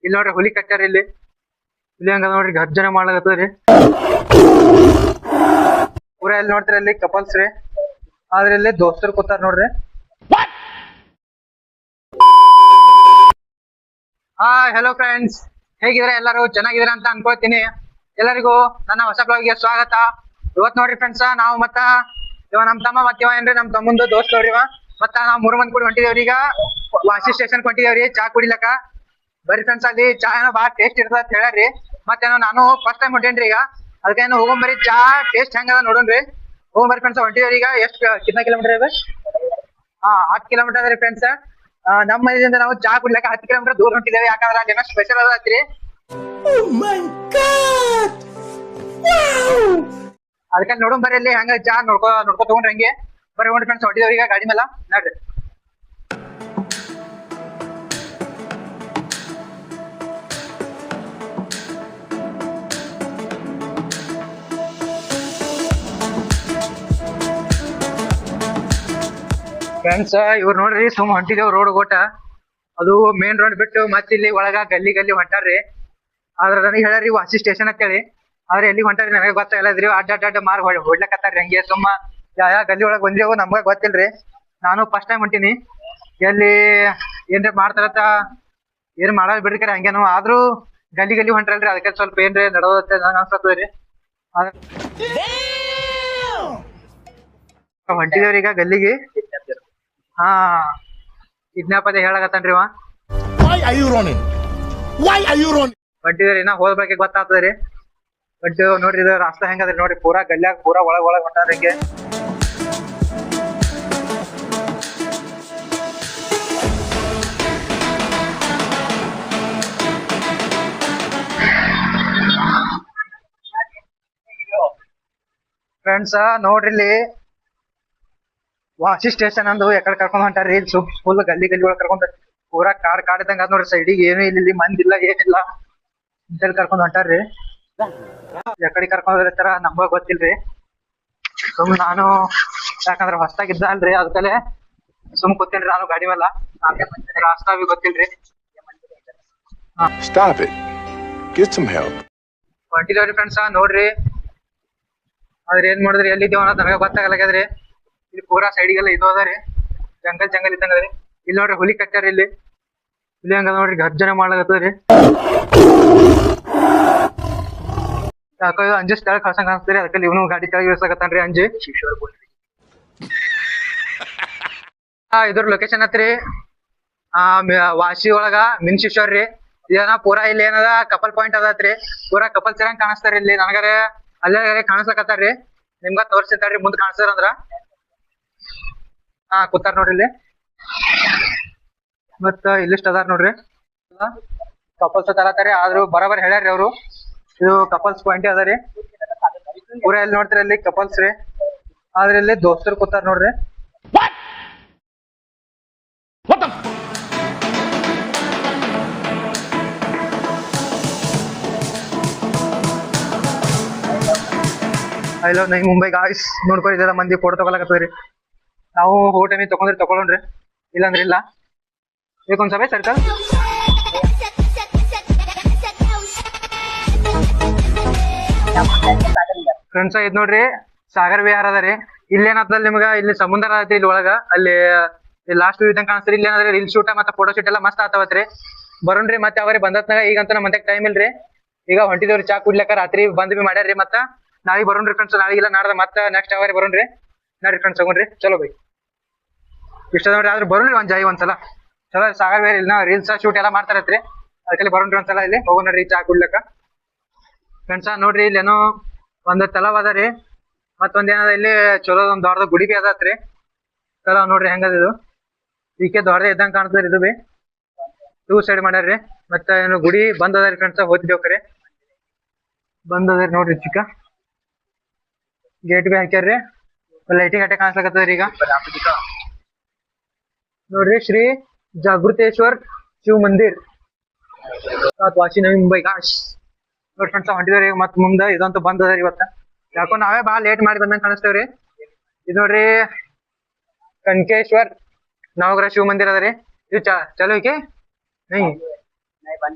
ಇಲ್ಲಿ ನೋಡ್ರಿ ಹುಲಿ ಕಟ್ಟಾರ ಇಲ್ಲಿ ಹುಲಿ ಹಂಗ ನೋಡ್ರಿ ಗರ್ಜನೆ ಮಾಡ್ಲಾಗತ್ತದ್ರಿ ಪೂರಾ ಎಲ್ಲಿ ನೋಡ್ತೀರಿ ಅಲ್ಲಿ ಕಪಲ್ಸ್ ರೀ ಆದ್ರೆ ಇಲ್ಲಿ ದೋಸ್ತರು ಕೂತಾರ ನೋಡ್ರಿ. ಹೆಲೋ ಫ್ರೆಂಡ್ಸ್, ಹೇಗಿದ್ರೆ ಎಲ್ಲರೂ ಚೆನ್ನಾಗಿದ್ದೀರಾ ಅಂತ ಅನ್ಕೋತೀನಿ. ಎಲ್ಲರಿಗೂ ನನ್ನ ಹೊಸ ಬ್ಲಾಗ್ಗೆ ಸ್ವಾಗತ. ಇವತ್ ನೋಡ್ರಿ ಫ್ರೆಂಡ್ಸ್, ನಾವು ಮತ್ತ ಇವ ನಮ್ ತಮ್ಮ ಮತ್ತ ಇವ ಏನ್ರಿ ನಮ್ ತಮ್ಮಂದು ದೋಸ್ತ್ ಅವ್ರಿ ಇವ. ಮತ್ತ ನಾವ್ 3 ಮಂದಿ ಕೂಡ ಹೊಂಟಿದೇವ್ರಿ. ಈಗ ವಾಸಿ ಸ್ಟೇಷನ್ ಹೊಂಟಿದೇವ್ರಿ ಚಾ ಕುಡಿಲಕ್ಕ. ಬರೀ ಫ್ರೆಂಡ್ಸ್, ಅಲ್ಲಿ ಚಾ ಏನೋ ಬಾಳ ಟೇಸ್ಟ್ ಇರ್ತದ ಅಂತ ಹೇಳ್ಯಾರ್ರಿ. ಮತ್ತೇನೋ ನಾನು ಫಸ್ಟ್ ಟೈಮ್ ಹೊಂಟೇನ್ರಿ ಈಗ, ಅದಕ್ಕೇನು ಹೋಗೊಂಬರಿ ಚಾ ಟೇಸ್ಟ್ ಹೆಂಗದ ನೋಡೋಣ್ರಿ. ಹೋಗೊಂಬರಿ ಫ್ರೆಂಡ್ಸ್, ಹೊಂಟಿದೇವ್ರಿ ಈಗ. ಎಷ್ಟು ಕಿನ್ನ ಕಿಲೋಮೀಟರ್ ಇದೆ? 10 ಕಿಲೋಮೀಟರ್ ಅದ್ರಿ ಫ್ರೆಂಡ್ಸ್. ನಮ್ಮ ಮನೆಯಿಂದ ನಾವು ಚಾ ಕುಡ್ಲಕ್ಕ 10 ಕಿಲೋಮೀಟರ್ ದೂರ ಹೊಂಟಿದ್ದೇವೆ. ಯಾಕಂದ್ರೆ ಅಲ್ಲಿ ಏನೋ ಸ್ಪೆಷಲ್ ಅದತ್ರಿ. ಅದಕ್ಕೆ ನೋಡೋಣ ಬರ್ರಿ ಅಲ್ಲಿ ಹಂಗ ಚಾ ನೋಡ್ಕೊ ತಗೊಂಡ್ರಿ ಹಂಗೆ ಬರ್ರಿ. ನೋಡಿ ಫ್ರೆಂಡ್ಸ್, ಹೊಟ್ಟಿದೇವ್ರಿ ಈಗ ಗಾಡಿ ಮೇಲೆ ನೋಡ್ರಿ. ಫ್ರೆಂಡ್ಸ್, ಇವ್ರು ನೋಡ್ರಿ ಸುಮ್ ಹೊಂಟಿದೇವ್ ರೋಡ್ ಗೋಟ. ಅದು ಮೇನ್ ರೋಡ್ ಬಿಟ್ಟು ಮತ್ತೆ ಇಲ್ಲಿ ಒಳಗ ಗಲ್ಲಿ ಹೊಂಟಾರ್ರಿ. ಆದ್ರ ನನಗೆ ಹೇಳ್ಯಾರಿ ವಾಸಿ ಸ್ಟೇಷನ್ ಅಂತೇಳಿ. ಆದ್ರೆ ಎಲ್ಲಿ ಹೊಂಟಾರಿ ನನಗೆ ಗೊತ್ತಾಗಲ್ಲದ್ರಿ. ಅಡ್ಡ ಮಾರ್ ಹೊಡ್ಲಕತ್ತಾರ್ರಿ ಹಂಗೆ. ಸುಮ್ಮ ಯಾವ ಗಲ್ಲಿ ಒಳಗ್ ಬಂದಿವು ನಮ್ಗ ಗೊತ್ತಿಲ್ರಿ. ನಾನು ಫಸ್ಟ್ ಟೈಮ್ ಹೊಂಟಿನಿ. ಎಲ್ಲಿ ಏನ್ರಿ ಮಾಡ್ತಾರತ್ತ ಏನ್ ಮಾಡಲ್ ಬಿಡ್ರಿ ಹಂಗೇನು. ಆದ್ರೂ ಗಲ್ಲಿ ಹೊಂಟ್ರಲ್ರಿ, ಅದಕ್ಕೆ ಸ್ವಲ್ಪ ಏನ್ರಿ ನಡೋದತ್ತೆ ನಂಗೆ ಅನ್ಸತ್ತದ್ರಿ. ಹೊಂಟಿದೇವ್ರಿ ಈಗ ಗಲ್ಲಿಗೆ. ಕಿಡ್ನಾಪ್ ಅದೇ ಹೇಳಕತ್ತನ್ರಿ ಇವ. ಹೊಂಟಿದೇವ್ರಿ ನಾ ಹೋದ ಬಗ್ಗೆ ಗೊತ್ತಾಗ್ತದ್ರಿ. ಬಟ್ ನೋಡ್ರಿ ಇದು ರಾಸ್ತಾ ಹೆಂಗದ್ರಿ ನೋಡ್ರಿ. ಪೂರಾ ಗಲ್ಯಾಗ ಪೂರಾ ಒಳಗ್ ಹೊಂಟಾರ ಹಿಂಗೆ. ಫ್ರೆಂಡ್ಸ್ ನೋಡ್ರಿ ಇಲ್ಲಿ ವಾಸಿ ಸ್ಟೇಷನ್ ಅಂದು ಎಕಡೆ ಕರ್ಕೊಂಡ್ ಹೊಂಟಾರ್ರಿ. ಫುಲ್ ಗಲ್ಲಿ ಒಳಗ್ ಕರ್ಕೊಂಡ್ ಪೂರಾ ಕಾಡ್ ಇದ್ದಂಗ ಅದ್ ನೋಡ್ರಿ. ಸೈಡಿಗೆ ಏನು ಇಲ್ಲಿ ಮಂದಿ ಇಲ್ಲ ಏನಿಲ್ಲ ಇಂತಲ್ಲಿ ಕರ್ಕೊಂಡ್ ಹೊಂಟಾರ್ರಿ. ಎಕಡೆ ಕರ್ಕೊಂಡ್ ಹೋಗಿರ್ತಾರ ನಮ್ಗ ಗೊತ್ತಿಲ್ರಿ. ಸುಮ್ ನಾನು ಯಾಕಂದ್ರ ಹೊಸ್ತಾಗಿದ್ದ ಅಲ್ರಿ, ಅದಕ್ಕಲೆ ಸುಮ್ ಕೂತೇನ್ರಿ ನಾನು ಗಾಡಿ ಮೇಲೆ. ರಾಸ್ತಾ ಬಿ ಗೊತ್ತಿಲ್ರಿ. ಹೊಂಟಿದೇವ್ರಿ ಫ್ರೆಂಡ್ಸ್ ನೋಡ್ರಿ. ಆದ್ರೆ ಏನ್ ಮಾಡಿದ್ರಿ ಎಲ್ಲಿದ್ದೇವ ಅನ್ನೋದು ನನಗೆ ಗೊತ್ತಾಗಲ್ಲಾಗ್ಯದ್ರಿ. ಇಲ್ಲಿ ಪೂರಾ ಸೈಡಿಗೆಲ್ಲ ಇದು ಅದ ರೀ, ಜಂಗಲ್ ಇದ್ದಂಗ ಅದ್ರಿ. ಇಲ್ಲಿ ನೋಡ್ರಿ ಹುಲಿ ಕಟ್ಟಾರ ಇಲ್ಲಿ ಹುಲಿ ಹಂಗ ನೋಡ್ರಿ ಗರ್ಜನೆ ಮಾಡ್ಲಾಗತ್ತದ್ರಿ. ಯಾಕೋ ಅಂಜಿ ಸ್ಥಳ ಕಳ್ಸಂಗ ಅನ್ಸ್ತೀರಿ. ಅದಕ್ಕೆ ಇವನು ಗಾಡಿ ಕೆಳಗೆ ಇಳಿಸಕತ್ತಾನ್ರಿ ಅಂಜಿ. ಇದ್ರ ಲೊಕೇಶನ್ ಹತ್ರಿ ವಾಸಿ ಒಳಗ ಮಿನ್ಶಿಶ್ವರ್ ರೀ. ಇದೇನ ಪೂರಾ ಇಲ್ಲಿ ಏನದ ಕಪಲ್ ಪಾಯಿಂಟ್ ಅದತ್ರಿ. ಪೂರಾ ಕಪಲ್ ಸೇರಂಗ್ ಕಾಣಿಸ್ತಾರ ಇಲ್ಲಿ. ನನಗಾರೆ ಅಲ್ಲೇ ಕಾಣಿಸ್ಲಕತ್ತಾರ್ರಿ. ನಿಮ್ಗ ತೋರ್ಸಿರ್ತಾರ್ರಿ ಮುಂದ್ ಕಾಣಿಸ್ತಾರ ಅಂದ್ರ. ಕೂತಾರ ನೋಡ್ರಿ ಇಲ್ಲಿ. ಮತ್ತ ಇಲ್ಲಿಷ್ಟ ಅದಾರ ನೋಡ್ರಿ ಕಪಲ್ಸ್ ತರತಾರಿ. ಆದ್ರೂ ಬರಾಬರ್ ಹೇಳ್ಯಾರಿ ಅವ್ರು, ಇದು ಕಪಲ್ಸ್ ಪಾಯಿಂಟ್ ಅದ ರೀ. ಪೂರಾ ಎಲ್ಲಿ ನೋಡ್ತೀರಿ ಅಲ್ಲಿ ಕಪಲ್ಸ್ ರೀ. ಆದ್ರೆ ಇಲ್ಲಿ ದೋಸ್ತರು ಕೂತಾರ ನೋಡ್ರಿ. ಐ ಲವ್ ನೈ ಮುಂಬೈ ಗಾಯ್ಸ್. ನೋಡ್ಕೊಂಡಿದ್ದ ಮಂದಿ ಫೋಟೋ ತಗೊಳಕತ್ತದ್ರಿ. ನಾವು ಹೋಗೋ ಟೈಮಿಗೆ ತಗೊಳ್ರಿ, ಇಲ್ಲಾಂದ್ರೆ ಇಲ್ಲ. ಬೇಕೊಂದ್ ಸಭೆ ಸರ್ಕಲ್ ಫ್ರೆಂಡ್ಸ್. ಇದ್ ನೋಡ್ರಿ ಸಾಗರ್ ವಿಹಾರ ಅದ ರೀ. ಇಲ್ಲೇನತ್ತಲ್ಲಿ ನಿಮ್ಗ ಇಲ್ಲಿ ಸಮುದ್ರ ಐತಿ ಇಲ್ಲಿ ಒಳಗ. ಅಲ್ಲಿ ಲಾಸ್ಟ್ ಇದ್ದಂಗ ಕಾಣಿಸ್ತೀರಿ. ಇಲ್ಲಿ ಏನಾದ್ರಿ ರೀಲ್ ಶೂಟ್ ಮತ್ತೆ ಫೋಟೋ ಶೂಟ್ ಎಲ್ಲ ಮಸ್ತ್ ಆತವತ್ರಿ. ಬರೋಣ್ರಿ ಮತ್ತೆ ಅವ್ರಿ ಬಂದತ್ನಾಗ. ಈಗಂತ ನಮ್ಮ ಮಂತ್ಯಾಗ ಟೈಮ್ ಇಲ್ರಿ. ಈಗ ಹೊಂಟಿದೇವ್ರಿ ಚಾ ಕುಡ್ಲಕ್ಕ. ರಾತ್ರಿ ಬಂದ್ ಬಿ ಮಾಡ್ಯಾರ್ರಿ. ಮತ್ತ ನಾಳೆಗೆ ಬರೋಣ್ರಿ ಫ್ರೆಂಡ್ಸ್. ನಾಳೆಗಿಲ್ಲ ನಾಡ್ದ ಮತ್ತೆ ನೆಕ್ಸ್ಟ್ ಅವರಿ ಬರೋಣ್ರಿ. ನೋಡ್ರಿ ಫ್ರೆಂಡ್ಸ್ ಹೋಗೋಣ್ರಿ. ಚಲೋ ಬೈ ಇಷ್ಟ ನೋಡ್ರಿ. ಆದ್ರೆ ಬರೋಣ್ರಿ ಒಂದ್ಸಲ ಚಲೋ. ಸಾಗರ್ ಬೇರೆ ಇಲ್ಲ ರೀಲ್ಸ್ ಶೂಟ್ ಎಲ್ಲ ಮಾಡ್ತಾರತ್ರಿ. ಅದಕ್ಕೆ ಬರೋಣ್ರಿ ಒಂದ್ಸಲ. ಇಲ್ಲಿ ಹೋಗೋಣ್ರಿ ಚಾ ಕುಡ್ಲಕ್ಕ ಫ್ರೆಂಡ್ಸ್. ನೋಡ್ರಿ ಇಲ್ಲಿ ಏನೋ ಒಂದ್ ತಲಾವ್ ಅದ ರೀ. ಮತ್ತೊಂದ್ ಏನದ ಇಲ್ಲಿ ಚಲೋ ಒಂದ್ ದೊಡ್ಡದ ಗುಡಿ ಬಿ ಅದತ್ರಿ. ತಲಾವ್ ನೋಡ್ರಿ ಹೆಂಗದ ಇದು. ಈಕೆ ದೊಡ್ಡದೇ ಇದ್ದಂಗ ಕಾಣ್ತದ್ರಿ. ಇದು ಬಿ 2 ಸೈಡ್ ಮಾಡ್ಯಾರ್ರಿ. ಮತ್ತ ಏನು ಗುಡಿ ಬಂದ್ ಅದ ರೀ ಫ್ರೆಂಡ್ಸ್. ಹೋಗ್ತಿದ್ದೇವ್ ಕರೆ ಬಂದ್ ಅದ ನೋಡ್ರಿ. ಚಿಕ್ಕ ಗೇಟ್ ಬಿ ಹಾಕ್ಯಾರ್ರಿ. ಲೈಟಿಂಗ್ ಅಟ್ಟೆ ಕಾಣಿಸ್ಲಕತ್ತದ್ರಿ ಈಗ ನೋಡ್ರಿ. ಶ್ರೀ ಜಾಗೃತೇಶ್ವರ್ ಶಿವ್ ಮಂದಿರ್ ವಾಸಿ ನವಿ ಮುಂಬೈ ಗಾಶ್ ನೋಡಿ ಫ್ರೆಂಡ್ಸ್. ಹೊಂಟಿದೇವ್ರಿ ಮತ್ ಮುಂದ. ಇದಂತೂ ಬಂದ್ ಅದ ಇವತ್ತ. ಯಾಕೋ ನಾವೇ ಬಾಳ ಲೇಟ್ ಮಾಡಿ ಬಂದಂಗ ಕಾಣಿಸ್ತೇವ್ರಿ. ಇದು ನೋಡ್ರಿ ಕನಕೇಶ್ವರ್ ನವಗ್ರಹ ಶಿವ ಮಂದಿರ ಅದ ರೀ. ಇದು ಚಲೋ ಐತಿ.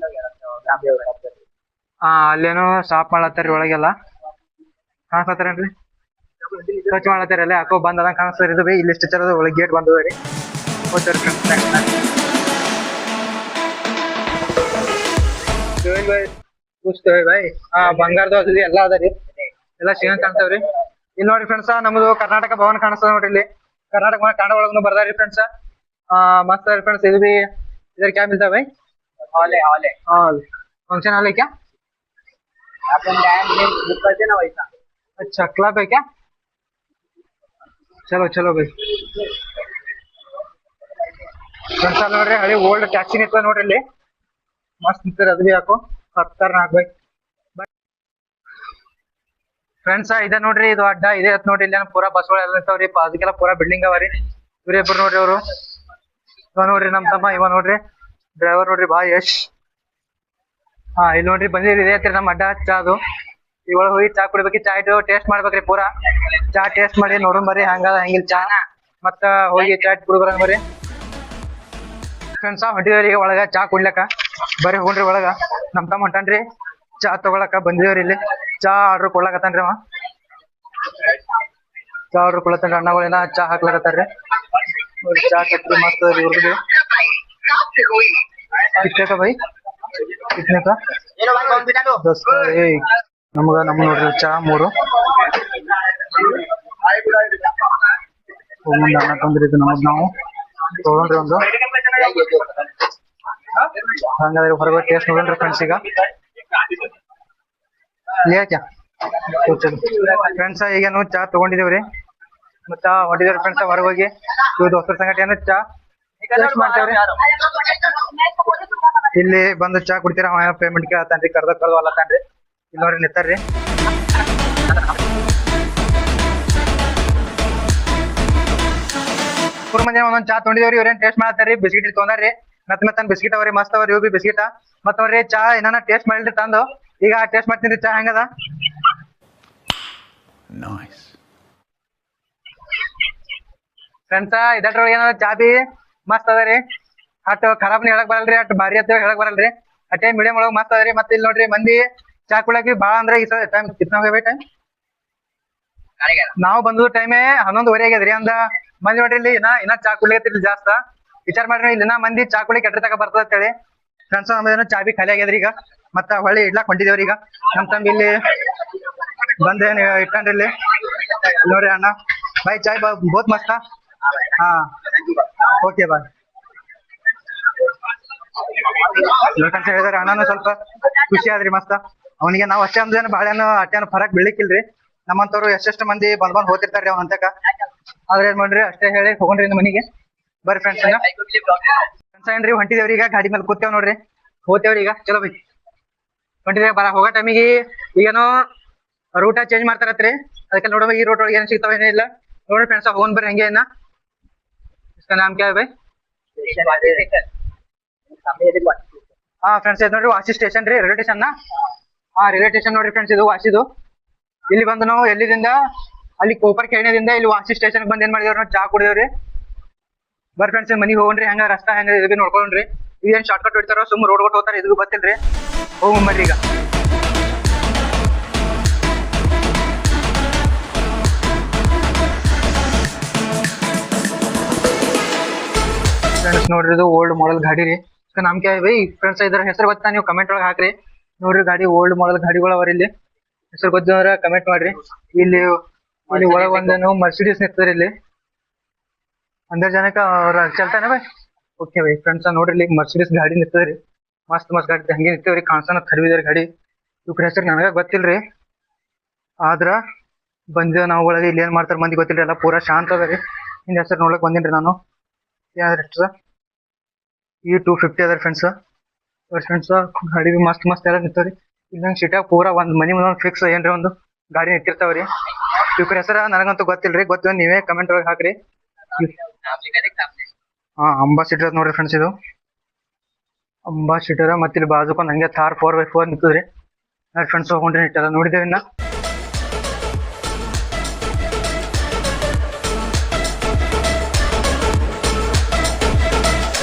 ಅಲ್ಲೇನೋ ಸಾಫ್ ಮಾಡತ್ತಾರಿ ಒಳಗೆಲ್ಲ ಕಾಣಿಸ್ತಾರೇನ್ರಿ ಸ್ವಚ್ಛ ಮಾಡತ್ತಾರ ಅಲ್ಲೇ ಯಾಕೋ ಬಂದ್ ಅದಂಗ ಕಾಣಿಸ್ತಾರ ಇದು ಬಿ ಇಲ್ಲಿ ಸ್ಟಿಚರ್ ಅದ ಒಳಗೆ ಗೇಟ್ ಬಂದದ ರೀ ಬಾಯ್ ಬಂಗಾರದ ಅದು ಎಲ್ಲ ಅದ ರೀ ಎಲ್ಲ ಸಿಗಂಗ್ ಕಾಣ್ತಾವ್ರಿ ಇಲ್ಲಿ ನೋಡ್ರಿ ಫ್ರೆಂಡ್ಸ್ ನಮ್ದು ಕರ್ನಾಟಕ ಭವನ್ ಕಾಣಿಸ್ತದ ನೋಡ್ರಿ ಇಲ್ಲಿ ಕರ್ನಾಟಕ ಭವನ ಕನ್ನಡ ಒಳಗೂ ಬರ್ದಾರಿ ಫ್ರೆಂಡ್ಸ್ मस्त है फ्रेंड्स इधर भी इधर क्या मिलता है भाई हॉल है हॉल फंक्शन हॉल है क्या अपन टाइम बुक करते ना वैसा अच्छा क्लब है क्या चलो चलो भाई फ्रेंड्स ನೋಡ್ರಿ ಹಳಿ ಓಲ್ಡ್ ಟ್ಯಾಕ್ಸಿ ನಿಂತ ನೋಡ್ರಿ ಇಲ್ಲಿ ಮಸ್ತ್ ನಿಂತರ ಅದು ಬಿ ಯಾಕೋ ಖತರ್ನಾಕ್ ಬೈ ಫ್ರೆಂಡ್ಸ್ ಇದ ನೋಡ್ರಿ ಇದು ಅಡ್ಡ ಇದೆ ನೋಡ್ರಿ ಇಲ್ಲಿ ಪೂರಾ ಬಸ್ಗಳು ಎಲ್ಲ ಇರ್ತಾವ್ರಿ ಅದಕ್ಕೆಲ್ಲ ಪೂರಾ ಬಿಲ್ಡಿಂಗ್ ಅವರಿ ಇವ್ರಿಬ್ರು ನೋಡ್ರಿ ಅವರು ಇವ ನೋಡ್ರಿ ನಮ್ ತಮ್ಮ ಇವ ನೋಡ್ರಿ ಡ್ರೈವರ್ ನೋಡ್ರಿ ಬಾ ಯಶ್ ಇಲ್ಲಿ ನೋಡ್ರಿ ಬಂದಿರಿ ಇದೆ ನಮ್ಮ ಅಡ್ಡ ಚಾ ಅದು ಇವಾಗ ಹೋಗಿ ಚಾ ಕುಡಿಬೇಕಿ ಚಾ ಇಟ್ಟು ಟೇಸ್ಟ್ ಮಾಡ್ಬೇಕ್ರಿ ಪೂರಾ ಚಾ ಟೇಸ್ಟ್ ಮಾಡಿ ನೋಡೋಣ ಬರ್ರಿ ಹಂಗದ ಹಂಗಿಲ್ ಚಾ ಮತ್ತ ಹೋಗಿ ಚಾ ಇಟ್ಟು ಕುಡಿಬರ ಬರ್ರಿ ಫ್ರೆಂಡ್ಸ್ ಹೊಂಟಿದೇವ್ರಿ ಒಳಗ ಚಾ ಕುಡ್ಲಕ್ಕ ಬರ್ರಿ ಹೋಗ್ರಿ ಒಳಗ ನಮ್ ತಮ್ಮ ಹೊಂಟಾನ್ರಿ ಚಾ ತಗೊಳಕ ಬಂದಿದೇವ್ರಿ ಇಲ್ಲಿ ಚಾ ಆರ್ಡರ್ ಕೊಡ್ಲಕತ್ತಾನ್ರಿ ಅವ ಚಾ ಆರ್ಡರ್ ಕೊಡ್ಲತ್ತಾನ್ರಿ ಅಣ್ಣಗಳೇನ ಚಾ ಹಾಕ್ಲಕತ್ತಾರ್ರಿ चा कटरी मस्त कितने का भाई कितने का 10 का नमग नम नोड्री चा मूರು ಮುಂದೆ ಅನ್ನ ತಂದ್ರಿ ಇದು ನಮಗ್ ನಾವು ತಗೊಂಡ್ರಿ ಒಂದು ಹಂಗಾದ್ರೆ ಹೊರಗೆ ಟೇಸ್ಟ್ ನೋಡ್ರಿ ಫ್ರೆಂಡ್ಸ್ ಈಗ ಯಾಕೆ ಫ್ರೆಂಡ್ಸ್ ಈಗ ನಾವು ಚಾ ತಗೊಂಡಿದೇವ್ರಿ ಮತ್ತ ಹೊಡಿದೇವ್ರಿ ಫ್ರೆಂಡ್ಸ್ ಹೊರಗೆ ಹೋಗಿ ಇವ್ ದೋಸ್ತರ ಸಂಗಟಿ ಏನ ಚಾ ಟೇಸ್ಟ್ ಮಾಡ್ತೇವ್ರಿ ಇಲ್ಲಿ ಬಂದು ಚಾ ಕುಡ್ತೀರ ಅವ ಪೇಮೆಂಟ್ ಕೇಳತ್ತಾನ್ರಿ ಕರ್ದು ಅಲ್ಲತ್ತಾನ್ರಿ ಇಲ್ಲಿ ನೋಡ್ರಿ ನಿಂತಾರ್ರಿ ಮೂರ್ ಮಂದಿ ಒಂದೊಂದ್ ಚಾ ತೊಗೊಂಡಿದೇವ್ರಿ ಇವ್ರೇನ್ ಟೇಸ್ಟ್ ಮಾಡತ್ತಾರ್ರಿ ಬಿಸ್ಕಿಟ್ ತೊಗೊಂಡಾರ್ರಿ ಮತ್ತನ್ ಬಿಸ್ಕಿಟ್ ಅವ್ರಿ ಮಸ್ತ್ ಅವ್ರಿ ಇವ್ ಬಿ ಬಿಸ್ಕಿಟ ಮತ್ತ ನೋಡ್ರಿ ಚಾ ಏನಾನ ಟೇಸ್ಟ್ ಮಾಡಿಲ್ರಿ ತಂದು ಈಗ ಟೇಸ್ಟ್ ಮಾಡ್ತೀನಿ ಚಾ ಹೆಂಗದ ಫ್ರೆಂಡ್ಸ್ ಇದರೊಳಗೆ ಏನದ ಚಾ ಬಿ ಮಸ್ತ್ ಅದರಿ ಅಟ್ ಖರಾಬ್ನ ಹೇಳಕ್ ಬರಲ್ರಿ ಅಟ್ ಭಾರಿ ಅಂತ ಹೇಳಕ್ ಬರಲ್ರಿ ಅಟೇ ಮೀಡಿಯಂ ಒಳಗ್ ಮಸ್ತ್ ಅದರಿ ಮತ್ತೆ ಇಲ್ಲಿ ನೋಡ್ರಿ ಮಂದಿ ಚಾ ಕುಳಕಿ ಬಾಳ ಅಂದ್ರೆ ಈ ಟೈಮ್ ಕಿತ್ನ ಹೋಗ್ಯಾವ ಟೈಮ್ ನಾವು ಬಂದು ಟೈಮೇ 11:30 ಆಗ್ಯದ್ರಿ ಅಂದ ಮಂದಿ ನೋಡ್ರಿ ಇಲ್ಲಿ ಇನ್ನ ಚಾ ಕುಡ್ಲಿಕತ್ತಿರ್ಲಿ ಜಾಸ್ತ ವಿಚಾರ ಮಾಡ್ರಿ ಇಲ್ಲಿನ ಮಂದಿ ಚಾ ಕುಳಿ ಕೆಟ್ಟ ತಕ ಬರ್ತದ ಅಂತೇಳಿ ಫ್ರೆಂಡ್ಸ್ ನಮ್ದೇನೋ ಚಾ ಬಿ ಖಾಲಿ ಆಗ್ಯದ್ರಿ ಈಗ ಮತ್ತ ಹೊಳ್ಳಿ ಇಡ್ಲಾಕ್ ಹೊಂಟಿದೇವ್ರಿ ಈಗ ನಮ್ ತಂಬಿ ಇಲ್ಲಿ ಬಂದೇನ್ ಇಟ್ಕೊಂಡ್ರಿ ಇಲ್ಲಿ ನೋಡ್ರಿ ಅಣ್ಣ ಬಾಯ್ ಚಾಯ್ ಬಹುತ್ ಮಸ್ತ್ ಹಾ ಓಕೆ ಬಾಯ್ ಅಂತ ಹೇಳಿದಾರೆ ಅಣ್ಣನು ಸ್ವಲ್ಪ ಖುಷಿ ಆದ್ರಿ ಮಸ್ತ ಅವನಿಗೆ ನಾವ್ ಅಷ್ಟೇ ಅಂದ್ರೇನು ಬಾಳೆನು ಅಟ್ಟೇನು ಫರಕ್ ಬೀಳಿಕ್ಕಿಲ್ರಿ ನಮ್ಮಂತವ್ರು ಎಷ್ಟೆಷ್ಟು ಮಂದಿ ಬಂದ್ ಹೋಗ್ತಿರ್ತಾರ್ರಿ ಅವ್ ಅಂತಕ ಆದ್ರೆ ಏನ್ ಮಾಡ್ರಿ ಅಷ್ಟೇ ಹೇಳಿ ಹೋಗ್ರಿ ಮನಿಗೆ ಬರ್ರಿ ಫ್ರೆಂಡ್ಸ್ ಫ್ರೆಂಡ್ಸ್ ಏನ್ರಿ ಹೊಂಟಿದೇವ್ರಿ ಈಗ ಗಾಡಿ ಮೇಲೆ ಕೂತೇವ್ ನೋಡ್ರಿ ಹೋಗ್ತೇವ್ರಿ ಈಗ ಚಲೋ ಬೈ ಹೊಂಟಿದೇವ್ ಹೋಗೋ ಟೈಮಿಗೆ ಈಗೇನೋ ರೂಟ ಚೇಂಜ್ ಮಾಡ್ತಾರತ್ರಿ ಅದಕ್ಕೆ ನೋಡುವ ಈ ರೂಟ್ ಒಳಗೆ ಏನ್ ಸಿಗ್ತಾವ ಏನಿಲ್ಲ ನೋಡ್ರಿ ಫ್ರೆಂಡ್ಸ್ ಹೋಗೋನ್ ಬರ್ರಿ ಹಂಗೆ ಏನ इसका नाम क्या है भाई हाँ फ्रेंड्स ಇದು ನೋಡ್ರಿ ವಾಸಿ ಸ್ಟೇಷನ್ ರೀ ರೈಲ್ವೆ ಸ್ಟೇಷನ್ ರೈಲ್ವೆ ಸ್ಟೇಷನ್ ನೋಡ್ರಿ ಫ್ರೆಂಡ್ಸ್ ಇದು ವಾಸಿದು ಇಲ್ಲಿ ಬಂದು ನಾವು ಎಲ್ಲಿದಿಂದ ಅಲ್ಲಿ ಕೋಪರ್ ಕೇಣಿದಿಂದ ಇಲ್ಲಿ ವಾಸಿ ಸ್ಟೇಷನ್ ಬಂದ್ ಏನ್ ಮಾಡಿದೇವ್ರಿ ನಾವು ಚಾ ಕುಡಿದೇವ್ರಿ ಬರ್ ಫ್ರೆಂಡ್ಸ್ ಮನಿಗೆ ಹೋಗೋಣ್ರಿ ಹಂಗ ರಸ್ತಾ ಹೆಂಗ ಇದು ನೋಡ್ಕೊಂಡ್ರಿ ಇದೇನ್ ಶಾರ್ಟ್ ಕಟ್ ಹೊಡಿತಾರೋ ಸುಮ್ ರೋಡ್ ಕೊಟ್ಟು ಹೋಗ್ತಾರ ಇದು ಗೊತ್ತಿಲ್ರಿ ಹೋಗ್ರಿ ಈಗ फ्रेंड्स ನೋಡ್ರಿ ಇದು ಓಲ್ಡ್ ಮಾಡೆಲ್ ಗಾಡಿ ರೀ इसका नाम क्या है भाई ಫ್ರೆಂಡ್ಸ್ ಇದರ ಹೆಸರು ಗೊತ್ತಾ ನೀವು ಕಮೆಂಟ್ ಒಳಗೆ ಹಾಕ್ರಿ ನೋಡ್ರಿ ಗಾಡಿ ಓಲ್ಡ್ ಮಾಡೆಲ್ ಗಾಡಿಗಳು ಅವರ ಇಲ್ಲಿ ಹೆಸರು ಗೊತ್ತಿದ್ರೆ ಕಮೆಂಟ್ ಮಾಡ್ರಿ ಇಲ್ಲಿ ಇಲ್ಲಿ ಒಳಗೆ ಒಂದೇನು ಮರ್ಸಿಡೀಸ್ ನಿಂತದ್ರಿ ಇಲ್ಲಿ अंदर जाने का और चलता है ना भाई ओके भाई फ्रेंड्स ನೋಡ್ರಿ ಇಲ್ಲಿ ಮರ್ಸಿಡೀಸ್ ಗಾಡಿ ನಿಂತದ್ರಿ ಮಸ್ತ್ ಮಸ್ತ್ ಗಾಡಿ ಹಂಗೆ ನಿಂತವ್ರಿ ಕಾಣ್ಸನ ಖರೀದಿದಾರ ಗಾಡಿ ಇವ್ರ ಹೆಸರು ನನಗ ಗೊತ್ತಿಲ್ರಿ ಆದ್ರ ಬಂದ ನಾವು ಒಳಗೆ ಇಲ್ಲಿ ಏನ್ ಮಾಡ್ತಾರ ಮಂದಿ ಗೊತ್ತಿಲ್ರಿ ಎಲ್ಲ ಪೂರಾ ಶಾಂತ ಅದರಿ ಹಿಂದ ಹೆಸರು ನೋಡಕ್ ಬಂದಿನ್ರಿ ನಾನು ಯಾವ್ದ್ರ ಈ 250 ಅದ ಫ್ರೆಂಡ್ಸ್ ಗಾಡಿ ಮಸ್ತ್ ಮಸ್ತ್ ಎಲ್ಲ ನಿಂತವ್ರಿ ಇಲ್ಲಂಗ್ ಸಿಟ್ಯಾಗ ಪೂರಾ ಒಂದ್ ಮನಿ ಮುಂದ ಫಿಕ್ಸ್ ಏನ್ರಿ ಒಂದು ಗಾಡಿ ನಿಂತಿರ್ತಾವ್ರಿ ಇವ್ರ ಹೆಸರ ನನಗಂತೂ ಗೊತ್ತಿಲ್ರಿ ಗೊತ್ತಿಲ್ಲ ನೀವೇ ಕಮೆಂಟ್ ಒಳಗೆ ಹಾಕ್ರಿ ಅಂಬಾಸಿಡರ್ ನೋಡ್ರಿ ಫ್ರೆಂಡ್ಸ್ ಇದು ಅಂಬಾಸಿಡರ್ ಮತ್ತೆ ಇಲ್ಲಿ ಬಾಜುಕೊಂಡ್ ಹಂಗೆ ಥಾರ್ 4x4 ನಿಂತದ್ರಿ ಫ್ರೆಂಡ್ಸ್ ಹೋಗ್ಕೊಂಡ್ರಿ ಇಟ್ಟೆಲ್ಲ ನೋಡಿದೇವಿ ಇನ್ನ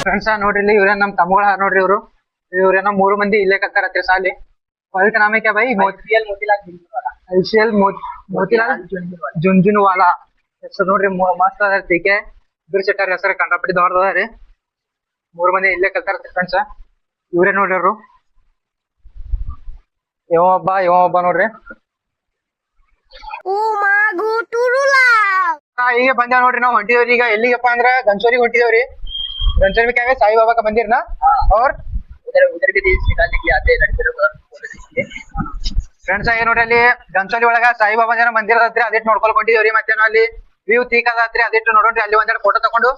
ಫ್ರೆಂಡ್ಸ್ ನೋಡ್ರಿ ಇಲ್ಲಿ ಇವ್ರ ನಮ್ ತಮ್ಮಗಳ ನೋಡ್ರಿ ಇವ್ರು ಇವ್ರೇನೋ 3 ಮಂದಿ ಇಲ್ಲೇ ಕಲ್ತಾರತ್ರಿ ಸಾಲಿ. कॉलेज का नाम है क्या भाई? ICL मोतीलाल झुंझुनवाला। ಐಸಿಎಲ್ ಮೋತಿಲಾಲ್ ಜುಂಜುನವಾಲಾ ಹೆಸರು ನೋಡ್ರಿ ಮಸ್ತ್ ಅದ ಟೀಕೆ ಬಿರ್ ಶೆಟ್ಟರ್ ಹೆಸರು ಕಂಡಪಟ್ಟಿ ದೊಡ್ಡದಾರಿ. 3 ಮಂದಿ ಇಲ್ಲೇ ಕಲ್ತಾರ ಫ್ರೆಂಡ್ಸ್. ಇವ್ರೇ ನೋಡ್ರಿ ಅವ್ರು. ಇವ ಒಬ್ಬ ನೋಡ್ರಿ. ಈಗ ಬಂದೇವ್ ನೋಡ್ರಿ ನಾವು ಹೊಂಟಿದೇವ್ರಿ. ಈಗ ಎಲ್ಲಿಗಪ್ಪ ಅಂದ್ರ ಗಂಚೋರಿಗೆ ಹೊಂಟಿದೇವ್ರಿ. गंजर में क्या है साई बाबा का मंदिर ना और उधर उधर भी रील्स निकालने के लिए आते हैं लड़के लोग फोटो खींचने। ಫ್ರೆಂಡ್ಸ್ ಏನ್ ನೋಡ್ರಿ ಅಲ್ಲಿ ಗಂಚೋಲಿ ಒಳಗ ಸಾಯಿ ಬಾಬಾ ಜನ ಮಂದಿರ ಅದತ್ರಿ ಅದಿಟ್ಟು ನೋಡ್ಕೊಳ್ಕೊಂಡಿದೇವ್ರಿ. ಮತ್ತೆ ಅಲ್ಲಿ ವ್ಯೂ ತೀಕ್ ಅದತ್ರಿ ಅದಿಟ್ಟು ನೋಡೋಣ್ರಿ. ಅಲ್ಲಿ ಒಂದೆರಡು ಫೋಟೋ ತಗೊಂಡು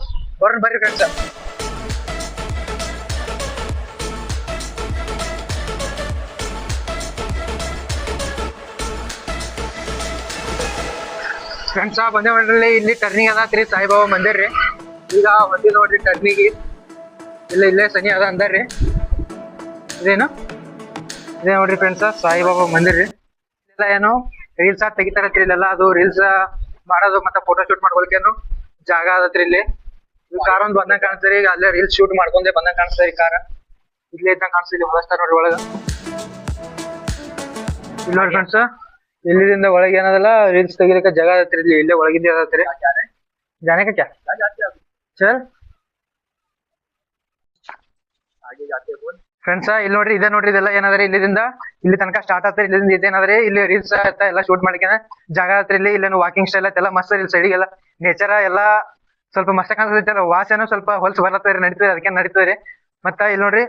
ಬರೋಣ ಬರ್ರಿ ಫ್ರೆಂಡ್ಸ್. ಫ್ರೆಂಡ್ಸ್ ಬಂದೇ ನೋಡ್ರಿ ಇಲ್ಲಿ ಟರ್ನಿಂಗ್ ಅದತ್ರಿ ಸಾಯಿಬಾಬಾ ಮಂದಿರ್ ರೀ. ಈಗ ಹೊಂದಿ ನೋಡ್ರಿ ಟರ್ನಿಗೆ ಇಲ್ಲೇ ಸನಿ ಅದ ಅಂದಾರ್ರಿ. ಇದೇ ನೋಡ್ರಿ ಫ್ರೆಂಡ್ಸ್ ಸಾಯಿಬಾಬಾ ಮಂದಿರ್ ರೀ. ಇಲ್ಲ ಏನು ರೀಲ್ಸ್ ತೆಗಿತಾರತ್ರಿ ಇಲ್ಲೆಲ್ಲ. ಅದು ರೀಲ್ಸ್ ಮಾಡೋದು ಮತ್ತೆ ಫೋಟೋ ಶೂಟ್ ಮಾಡ್ಕೊಳಕ್ಕೆ ಏನು ಜಾಗ ಅದತ್ರಿ ಇಲ್ಲಿ. ಕಾರ್ ಒಂದ್ ಬಂದಂಗ ಕಾಣಿಸ್ತಾರಿ. ಈಗ ಅಲ್ಲೇ ರೀಲ್ಸ್ ಶೂಟ್ ಮಾಡ್ಕೊಂಡೆ ಬಂದಂಗ ಕಾಣಿಸ್ತಾರಿ ಕಾರ್. ಇಲ್ಲೇ ಇದ್ದಂಗ ಕಾಣಿಸ್ತಾ ಇಲ್ಲಿ ಹೊಳಸ್ತಾರ ನೋಡ್ರಿ ಒಳಗ. ಇಲ್ಲಿ ನೋಡ್ರಿ ಫ್ರೆಂಡ್ಸ್ ಇಲ್ಲಿಂದ ಒಳಗೆ ಏನದಲ್ಲ ರೀಲ್ಸ್ ತೆಗಿಲಿಕ್ಕೆ ಜಾಗ ಅದತ್ರಿ ಇಲ್ಲಿ. ಇಲ್ಲೇ ಒಳಗಿದ್ದೆ ಅದತ್ರಿ. जाने का क्या चल आगे जाते बोल ಫ್ರೆಂಡ್ಸ್. ಇಲ್ಲಿ ನೋಡ್ರಿ ಇದೆ ನೋಡ್ರಿ ಇದೆಲ್ಲ ಏನಾದ್ರಿ ಇಲ್ಲಿಂದ ಇಲ್ಲಿ ತನಕ ಸ್ಟಾರ್ಟ್ ಆಗ್ತದೆ. ಇಲ್ಲಿಂದ ಇದೇನಾದ್ರಿ ಇಲ್ಲಿ ರೀಲ್ಸ್ ಎಲ್ಲ ಶೂಟ್ ಮಾಡ್ಲಿಕ್ಕೆ ಜಾಗ ಆತ್ರಿ ಇಲ್ಲಿ. ಇಲ್ಲೇನು ವಾಕಿಂಗ್ ಸ್ಟೈಲ್ ಎಲ್ಲ ಮಸ್ತ್ ಇಲ್ಲಿ ಸೈಡಿಗೆಲ್ಲ ನೇಚರ್ ಎಲ್ಲ ಸ್ವಲ್ಪ ಮಸ್ತ್ ಕಾಣಿಸ್ತೈತಿ. ವಾಸನು ಸ್ವಲ್ಪ ಹೊಲ್ಸ್ ಬರ್ಲತ್ತರಿ ನಡೀತದೆ ಅದಕ್ಕೆ ನಡೀತದ್ರಿ. ಮತ್ತ ಇಲ್ಲಿ ನೋಡ್ರಿ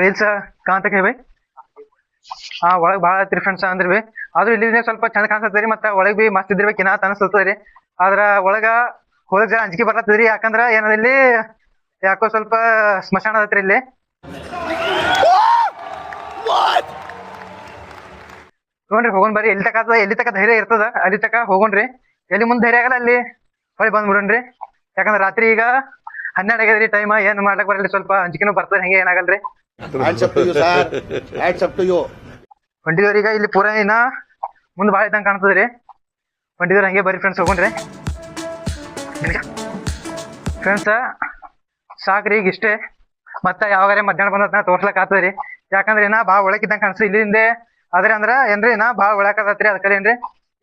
ರೀಲ್ಸ್ ಕಾಂತಕ್ಕೆ ಬೈ ಒಳಗ್ ಬಾಳ ಐತ್ರಿ ಫ್ರೆಂಡ್ಸ್. ಅಂದ್ರಿ ಬಿ ಆದ್ರೂ ಇಲ್ಲಿ ಸ್ವಲ್ಪ ಚಂದ ಕಾಣಿಸ್ತೈತಿ. ಮತ್ತ ಒಳಗ್ ಬಿ ಮಸ್ತ್ ಇದ್ರಿ ಕಿನಾ ಅನಿಸ್ತದ್ರಿ. ಆದ್ರ ಒಳಗ ಹೋಗಕ್ ಜರ ಅಂಜಿಕೆ ಬರತ್ತದ್ರಿ. ಯಾಕಂದ್ರ ಏನದ ಇಲ್ಲಿ ಯಾಕೋ ಸ್ವಲ್ಪ ಸ್ಮಶಾನ ಅದತ್ರಿ ಇಲ್ಲಿ. ನೋಡ್ರಿ ಹೋಗೋಣ ಬರ್ರಿ. ಎಲ್ಲಿ ತಕ ಧೈರ್ಯ ಇರ್ತದ ಅಲ್ಲಿ ತಕ ಹೋಗೋಣ್ರಿ. ಎಲ್ಲಿ ಮುಂದ್ ಧೈರ್ಯ ಆಗಲ್ಲ ಅಲ್ಲಿ ಹೊಳಿ ಬಂದ್ಬಿಡೋಣ್ರಿ. ಯಾಕಂದ್ರ ರಾತ್ರಿ ಈಗ 12 ಆಗ್ಯದ್ರಿ ಟೈಮ್. ಏನ್ ಮಾಡ್ಲಕ್ ಬರಲಿ ಸ್ವಲ್ಪ ಅಂಜಿಕೆನೂ ಬರ್ತದ. ಹೆಂಗೆ ಏನಾಗಲ್ರಿ. ಹೊಂಟಿದವ್ರಿ ಈಗ ಇಲ್ಲಿ ಪೂರಾ ಇನ್ನ ಮುಂದ್ ಬಾಳ ಇದ್ದಂಗ ಕಾಣ್ತದ್ರಿ. ಹೊಂಟಿದವ್ರಿ ಹಂಗೆ ಬರ್ರಿ ಫ್ರೆಂಡ್ಸ್ ಹೋಗೋಣ್ರಿ. ಫ್ರೆಂಡ್ಸ್ ಸಾಕ್ರಿ ಈಗ ಇಷ್ಟೇ. ಮತ್ತ ಯಾವಾಗಾರ ಮಧ್ಯಾಹ್ನ ಬಂದ ತೋರ್ಸ್ಲಕ್ ಆಗ್ತದ್ರಿ. ಯಾಕಂದ್ರೆ ಏನ ಬಾಳ ಒಳಕಿದ್ದಂಗ ಕಾಣಿಸ್ತದೆ ಇಲ್ಲಿಂದ. ಆದ್ರೆ ಅಂದ್ರ ಏನ್ರಿ ನಾ ಬಾಳ ಒಳಕತ್ರಿ ಅದಕ್ಕ ಏನ್ರಿ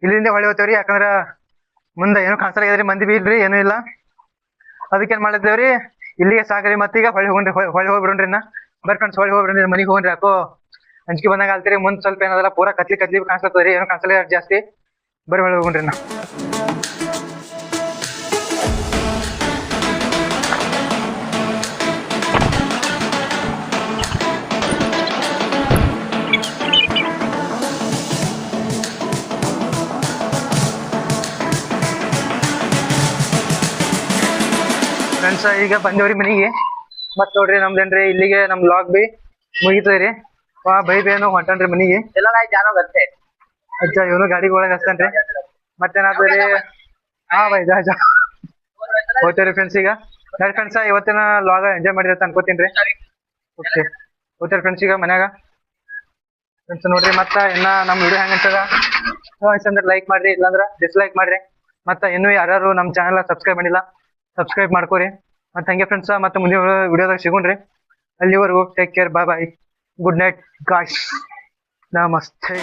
ಇಲ್ಲಿಂದ ಹೊಳಿ ಹೋಗ್ತೇವ್ರಿ. ಯಾಕಂದ್ರ ಮುಂದೆ ಏನು ಕಾಣಿಸ್ಲಾಗ್ಯದ್ರಿ ಮಂದಿ ಬಿ ಇಲ್ರಿ ಏನು ಇಲ್ಲ. ಅದಕ್ಕೆ ಏನ್ ಮಾಡಿದ್ದೇವ್ರಿ ಇಲ್ಲಿಗೆ ಸಾಕ್ರಿ. ಮತ್ತೀಗ ಹೊಳಿ ಹೋಗ್ಬಿಡ್ರಿ ನಾ ಬರ್ರಿ ಫ್ರೆಂಡ್ಸ್. ಹೊಳಿ ಹೋಗ್ಬಿಡ್ರಿ ಮನಿಗೆ ಹೋಗ್ರಿ. ಯಾಕೋ ಅಂಜಿಕೆ ಬಂದಂಗ ಆಲ್ತೀರಿ. ಮುಂದ್ ಸ್ವಲ್ಪ ಏನದಲ್ಲ ಪೂರಾ ಕತ್ಲಿ ಕಾಣಿಸ್ತದ್ರಿ. ಏನು ಕಾಣಿಸಲ್ಲ ಜಾಸ್ತಿ. ಬರ್ರಿ ಹೊಳಿ ಹೋಗ್ರಿ ನಾ. ಫ್ರೆಂಡ್ಸ್ ಈಗ ಬಂದೇವ್ರಿ ಮನಿಗೆ. ಮತ್ ನೋಡ್ರಿ ನಮ್ದೇನ್ರಿ ಇಲ್ಲಿಗೆ ನಮ್ ವ್ಲಾಗ್ ಬಿ ಮುಗಿತದ್ರಿ. ಬೈ ಬೇನು ಹೊಂಟನ್ರಿ ಮನಿಗೆ. चलो गाइस जानो घर पे। ಅಜ್ಜ ಇವನು ಗಾಡಿ ಒಳಗೆ ಹಚ್ತಾನ್ರಿ. ಮತ್ತೇನಾದ್ರಿ ಹಾ ಬೈ ಜಾ ಹೋಗ್ತೇವ್ರಿ ಫ್ರೆಂಡ್ಸ್. ಈಗ ನೋಡಿ ಫ್ರೆಂಡ್ಸ್ ಇವತ್ತಿನ ವ್ಲಾಗ್ ಎಂಜಾಯ್ ಮಾಡಿರತ್ತ ಅನ್ಕೋತೀನ್ರಿ. ಓಕೆ ಹೋಗ್ತೇವ್ರಿ ಫ್ರೆಂಡ್ಸ್ ಈಗ ಮನ್ಯಾಗ. ಫ್ರೆಂಡ್ಸ್ ನೋಡ್ರಿ ಮತ್ತ ಇನ್ನ ನಮ್ ವಿಡಿಯೋ ಹೆಂಗ ಅನ್ಸದ ಅಂದ್ರೆ ಲೈಕ್ ಮಾಡ್ರಿ, ಇಲ್ಲಾಂದ್ರ ಡಿಸ್ಲೈಕ್ ಮಾಡ್ರಿ. ಮತ್ತ ಇನ್ನೂ ಯಾರು ನಮ್ ಚಾನಲ್ ಸಬ್ಸ್ಕ್ರೈಬ್ ಮಾಡಿಲ್ಲ ಸಬ್ಸ್ಕ್ರೈಬ್ ಮಾಡ್ಕೋರಿ. ಮತ್ತೆ ಹಂಗೆ ಫ್ರೆಂಡ್ಸ್ ಮತ್ತೆ ಮುಂದಿನ ವಿಡಿಯೋದಾಗ ಸಿಗೋಣ್ರಿ. ಅಲ್ಲಿವರೆಗೂ ಟೇಕ್ ಕೇರ್, ಬಾಯ್ ಬಾಯ್, ಗುಡ್ ನೈಟ್ ಗಾಯ್ಸ್, ನಮಸ್ತೆ.